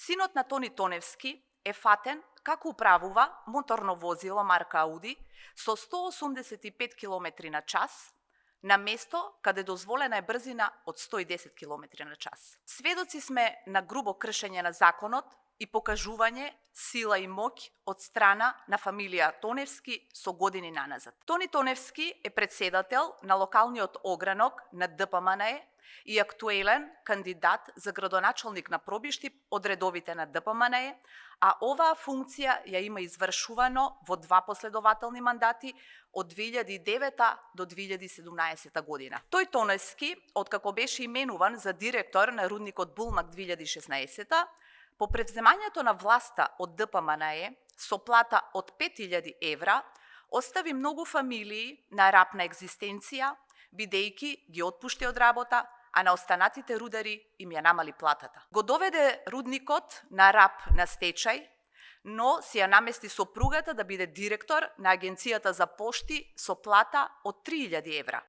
Синот на Тони Тоневски е фатен како управува моторно возило марка Ауди со 185 км на час на место каде дозволена е брзина од 110 км на час. Сведоци сме на грубо кршење на законот и покажување сила и моќ од страна на фамилија Тоневски со години наназад. Тони Тоневски е председател на локалниот огранок на ДПМНЕ и актуелен кандидат за градоначалник на Пробишти од редовите на ДПМНЕ, а оваа функција ја има извршувано во 2 последователни мандати од 2009 до 2017 година. Тој Тоневски, откако беше именуван за директор на рудникот Булмак 2016, по превземањето на власта од ДПМНЕ со плата од 5000 евра, остави многу фамилии на раб на екзистенција, бидејќи ги отпушти од работа, а на останатите рудари им ја намали платата. Го доведе рудникот на раб на стечај, но си ја намести сопругата да биде директор на Агенцијата за пошти со плата од 3000 евра.